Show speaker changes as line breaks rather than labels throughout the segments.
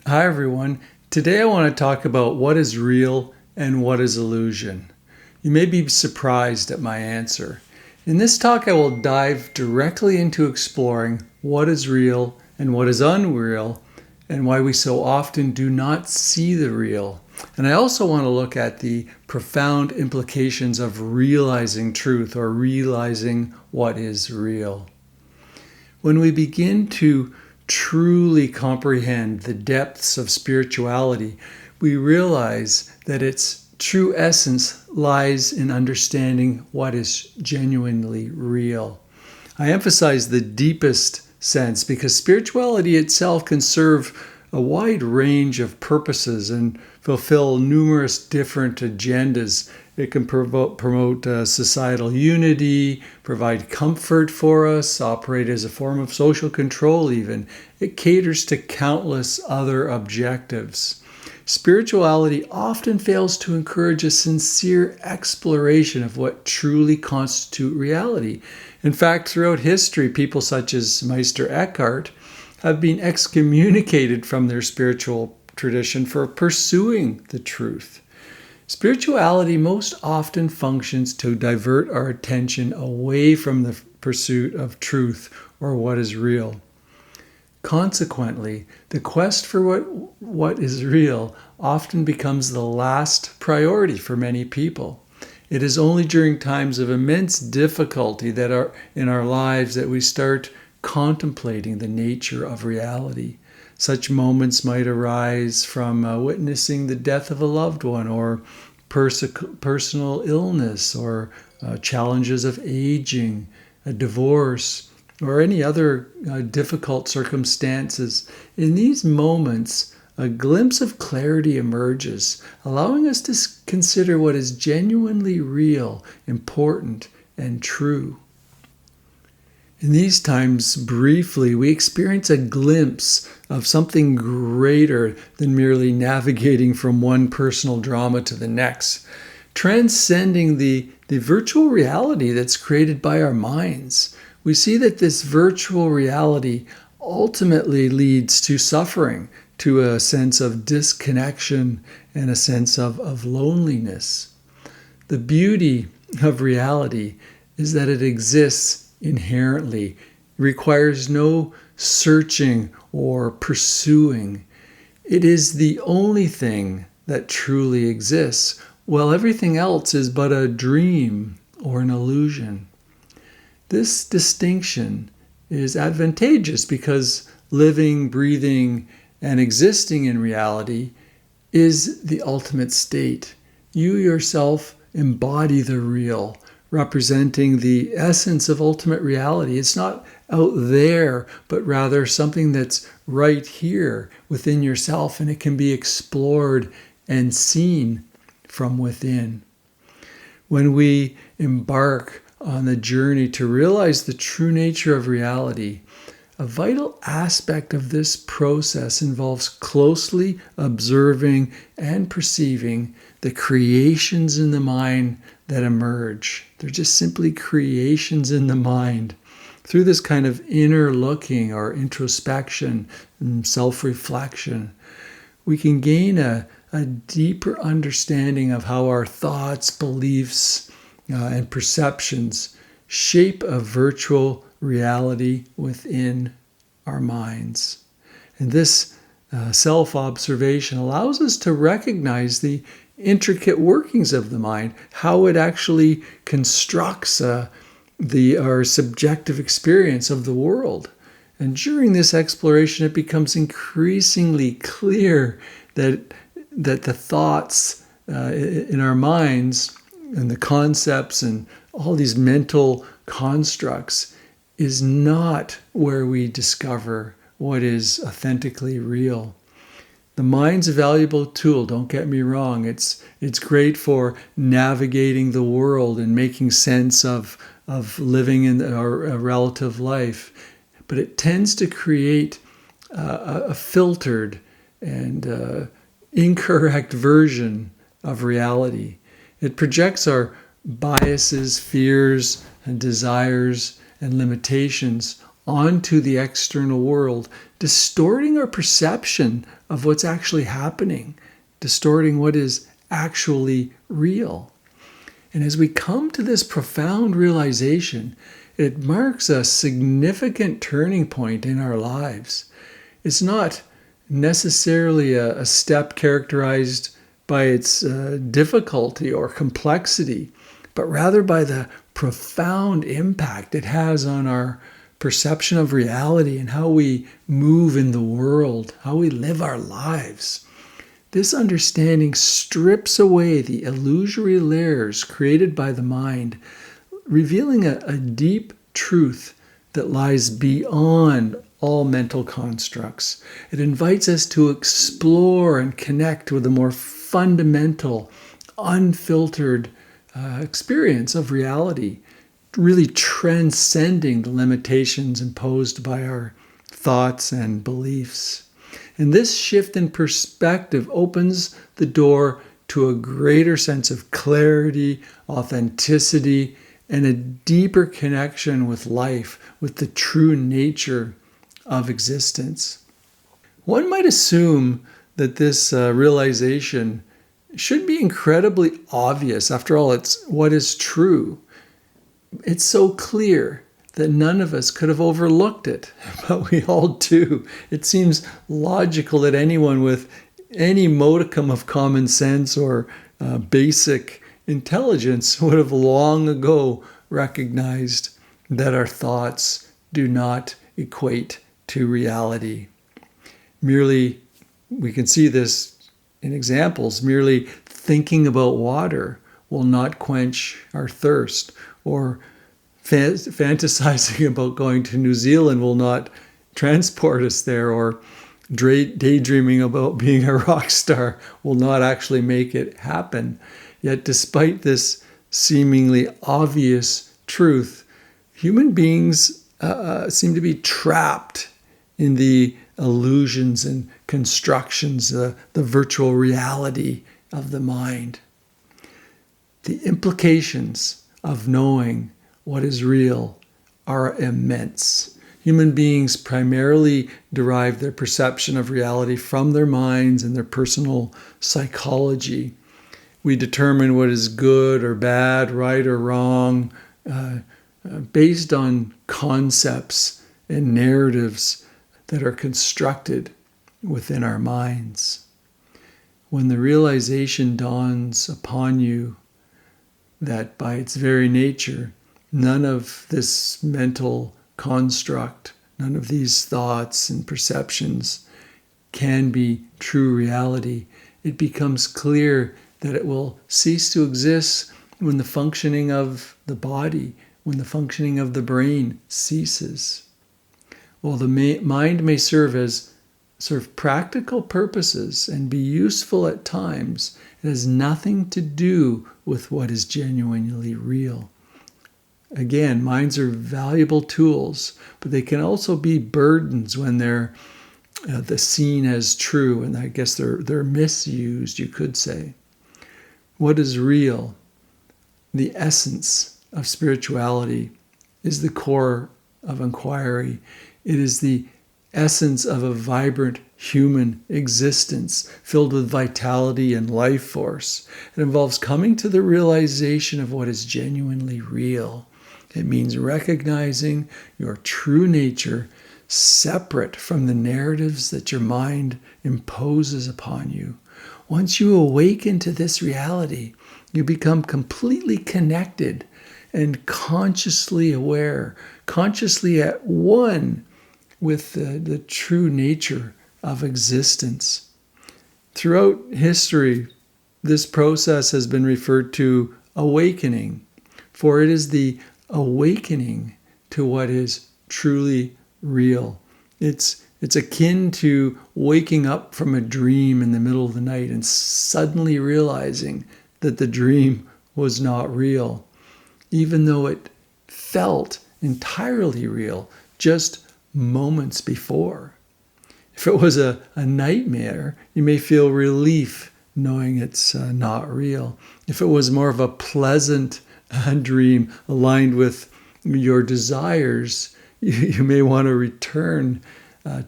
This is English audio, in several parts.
Hi, everyone. Today I want to talk about what is real and what is illusion. You may be surprised at my answer. In this talk, I will dive directly into exploring what is real and what is unreal, and why we so often do not see the real. And I also want to look at the profound implications of realizing truth or realizing what is real. When we begin to truly comprehend the depths of spirituality, we realize that its true essence lies in understanding what is genuinely real. I emphasize the deepest sense because spirituality itself can serve a wide range of purposes and fulfill numerous different agendas. It can promote societal unity, provide comfort for us, operate as a form of social control even. It caters to countless other objectives. Spirituality often fails to encourage a sincere exploration of what truly constitutes reality. In fact, throughout history, people such as Meister Eckhart have been excommunicated from their spiritual tradition for pursuing the truth. Spirituality most often functions to divert our attention away from the pursuit of truth or what is real. Consequently, the quest for what is real often becomes the last priority for many people. It is only during times of immense difficulty in our lives that we start contemplating the nature of reality. Such moments might arise from witnessing the death of a loved one, or personal illness, or challenges of aging, a divorce, or any other difficult circumstances. In these moments, a glimpse of clarity emerges, allowing us to consider what is genuinely real, important, and true. In these times, briefly, we experience a glimpse of something greater than merely navigating from one personal drama to the next, transcending the virtual reality that's created by our minds. We see that this virtual reality ultimately leads to suffering, to a sense of disconnection and a sense of loneliness. The beauty of reality is that it exists inherently, requires no searching or pursuing. It is the only thing that truly exists, while everything else is but a dream or an illusion. This distinction is advantageous because living, breathing, and existing in reality is the ultimate state. You yourself embody the real, representing the essence of ultimate reality. It's not out there, but rather something that's right here within yourself, and it can be explored and seen from within. When we embark on the journey to realize the true nature of reality, a vital aspect of this process involves closely observing and perceiving the creations in the mind that emerge. They're just simply creations in the mind. Through this kind of inner looking or introspection and self-reflection, we can gain a deeper understanding of how our thoughts, beliefs, and perceptions shape a virtual reality within our minds. And this self-observation allows us to recognize the intricate workings of the mind, how it actually constructs our subjective experience of the world. And during this exploration, it becomes increasingly clear that the thoughts in our minds and the concepts and all these mental constructs is not where we discover what is authentically real. The mind's a valuable tool, don't get me wrong. It's great for navigating the world and making sense of living in our relative life. But it tends to create a filtered and incorrect version of reality. It projects our biases, fears, and desires and limitations onto the external world, distorting our perception of what's actually happening, distorting what is actually real. And as we come to this profound realization, it marks a significant turning point in our lives. It's not necessarily a step characterized by its difficulty or complexity, but rather by the profound impact it has on our perception of reality and how we move in the world, how we live our lives. This understanding strips away the illusory layers created by the mind, revealing a deep truth that lies beyond all mental constructs. It invites us to explore and connect with a more fundamental, unfiltered experience of reality, really transcending the limitations imposed by our thoughts and beliefs. And this shift in perspective opens the door to a greater sense of clarity, authenticity, and a deeper connection with life, with the true nature of existence. One might assume that this realization should be incredibly obvious. After all, it's what is true. It's so clear that none of us could have overlooked it, but we all do. It seems logical that anyone with any modicum of common sense or basic intelligence would have long ago recognized that our thoughts do not equate to reality. Merely, we can see this in examples, merely thinking about water will not quench our thirst, or fantasizing about going to New Zealand will not transport us there, or daydreaming about being a rock star will not actually make it happen. Yet despite this seemingly obvious truth, human beings seem to be trapped in the illusions and constructions, the virtual reality of the mind. The implications of knowing what is real are immense. Human beings primarily derive their perception of reality from their minds and their personal psychology. We determine what is good or bad, right or wrong, based on concepts and narratives that are constructed within our minds. When the realization dawns upon you that by its very nature, none of this mental construct, none of these thoughts and perceptions can be true reality, it becomes clear that it will cease to exist when the functioning of the body, when the functioning of the brain ceases. While the mind may serve practical purposes and be useful at times, it has nothing to do with what is genuinely real. Again, minds are valuable tools, but they can also be burdens when they're seen as true, and I guess they're misused, you could say. What is real? The essence of spirituality is the core of inquiry. It is the essence of a vibrant human existence filled with vitality and life force. It involves coming to the realization of what is genuinely real. It means recognizing your true nature separate from the narratives that your mind imposes upon you. Once you awaken to this reality, you become completely connected and consciously aware, consciously at one with the true nature of existence. Throughout history, this process has been referred to awakening, for it is the awakening to what is truly real. It's akin to waking up from a dream in the middle of the night and suddenly realizing that the dream was not real, even though it felt entirely real just moments before. If it was a nightmare, you may feel relief knowing it's not real. If it was more of a pleasant dream aligned with your desires, you may want to return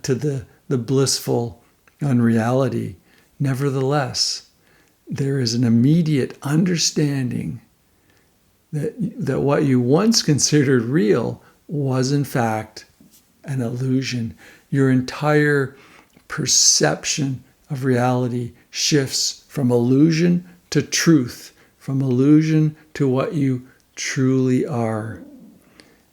to the blissful unreality. Nevertheless, there is an immediate understanding that what you once considered real was in fact an illusion. Your entire perception of reality shifts from illusion to truth, from illusion to what you truly are.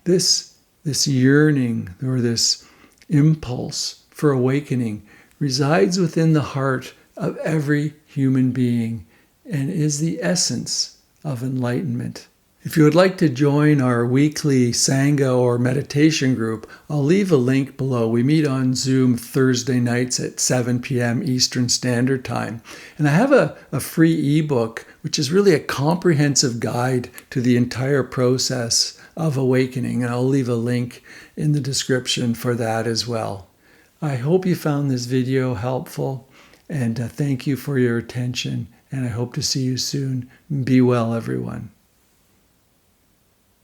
This yearning or this impulse for awakening resides within the heart of every human being and is the essence of enlightenment. If you would like to join our weekly Sangha or meditation group, I'll leave a link below. We meet on Zoom Thursday nights at 7 p.m. Eastern Standard Time. And I have a free ebook, which is really a comprehensive guide to the entire process of awakening. And I'll leave a link in the description for that as well. I hope you found this video helpful, and thank you for your attention. And I hope to see you soon. Be well, everyone.